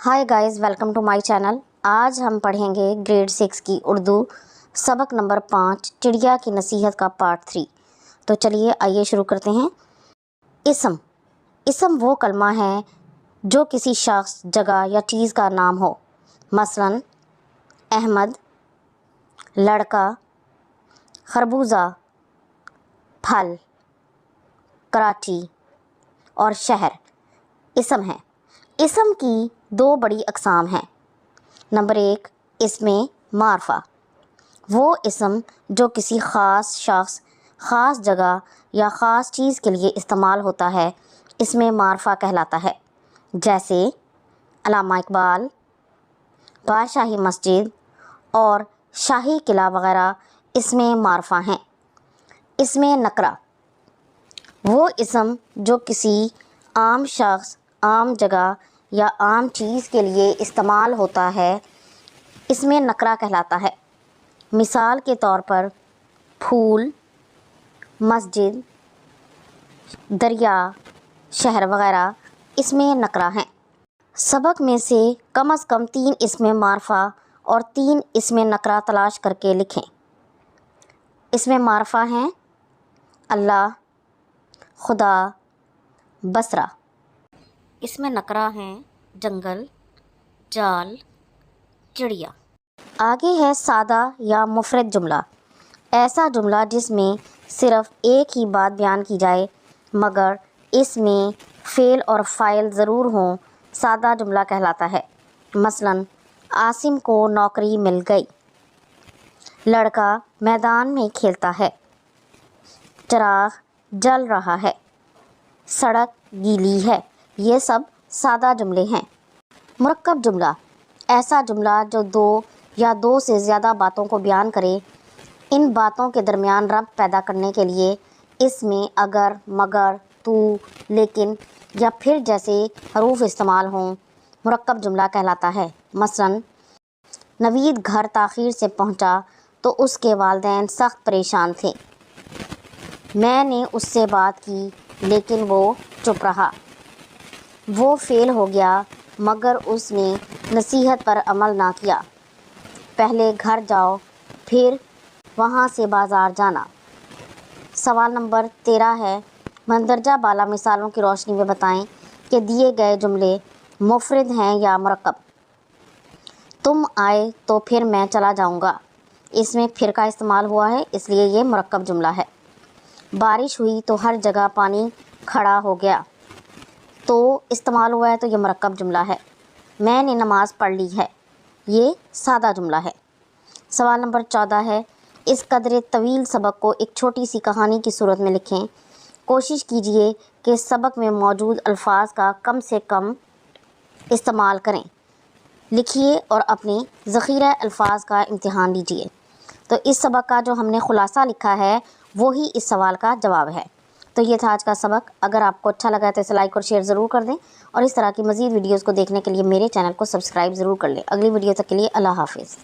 Hi guys, welcome to my channel. आज हम पढ़ेंगे ग्रेड 6 की उर्दू सबक नंबर 5 चिड़िया की नसीहत का पार्ट 3। तो चलिए आइए शुरू करते हैं। इसम वो कलमा है जो किसी शख्स, जगह या चीज़ का नाम हो। मसलन अहमद, लड़का, खरबूजा, फल, कराची और शहर इसम है। इसम की दो बड़ी अक़साम हैं। नंबर 1, इसमें मारफा, वो इसम जो किसी ख़ास शख्स, ख़ास जगह या ख़ास चीज़ के लिए इस्तेमाल होता है, इसमें मारफा कहलाता है। जैसे अल्लामा इकबाल, बादशाही मस्जिद और शाही किला वग़ैरह इसमें मारफा हैं। इसमें नकरा, वो इसम जो किसी आम शख्स, आम जगह या आम चीज़ के लिए इस्तेमाल होता है, इसमें नकरा कहलाता है। मिसाल के तौर पर फूल, मस्जिद, दरिया, शहर वग़ैरह इसमें नकरा हैं। सबक में से कम से कम 3 इसमें मारफा और 3 इसमें नकरा तलाश करके लिखें। इसमें मारफा हैं अल्लाह, खुदा, बसरा। इसमें नकरा हैं जंगल, जाल, चिड़िया। आगे है सादा या मुफरद जुमला, ऐसा जुमला जिसमें सिर्फ़ एक ही बात बयान की जाए मगर इसमें फ़ेल और फ़ाइल ज़रूर हों, सादा जुमला कहलाता है। मसलन आसिम को नौकरी मिल गई, लड़का मैदान में खेलता है, चिराग जल रहा है, सड़क गीली है। ये सब सादा जुमले हैं। मुरक्कब जुमला, ऐसा जुमला जो 2 या 2 से ज़्यादा बातों को बयान करे। इन बातों के दरमियान रब्त पैदा करने के लिए इसमें अगर, मगर, तू, लेकिन या फिर जैसे हरूफ इस्तेमाल हों, मुरक्कब जुमला कहलाता है। मसलन नवीद घर ताख़ीर से पहुंचा तो उसके वालिदैन सख्त परेशान थे। मैंने उससे बात की लेकिन वो चुप रहा। वो फ़ेल हो गया मगर उसने नसीहत पर अमल ना किया। पहले घर जाओ फिर वहाँ से बाज़ार जाना। सवाल नंबर 13 है, मंदरजा बाला मिसालों की रोशनी में बताएं कि दिए गए जुमले मुफरद हैं या मुरक्कब। तुम आए तो फिर मैं चला जाऊँगा, इसमें फिर का इस्तेमाल हुआ है इसलिए ये मुरक्कब जुमला है। बारिश हुई तो हर जगह पानी खड़ा हो गया, तो इस्तेमाल हुआ है तो ये मुरक्कब जुमला है। मैंने नमाज़ पढ़ ली है, ये सादा जुमला है। सवाल नंबर 14 है, इस कदर तवील सबक को एक छोटी सी कहानी की सूरत में लिखें। कोशिश कीजिए कि सबक में मौजूद अल्फाज का कम से कम इस्तेमाल करें। लिखिए और अपने ज़ख़ीरा अल्फाज का इम्तिहान लीजिए। तो इस सबक का जो हमने ख़ुलासा लिखा है वो ही इस सवाल का जवाब है। तो ये था आज का सबक। अगर आपको अच्छा लगा तो इसे लाइक और शेयर ज़रूर कर दें और इस तरह की मज़ीद वीडियोज़ को देखने के लिए मेरे चैनल को सब्सक्राइब ज़रूर कर लें। अगली वीडियो तक के लिए अल्लाह हाफ़िज़।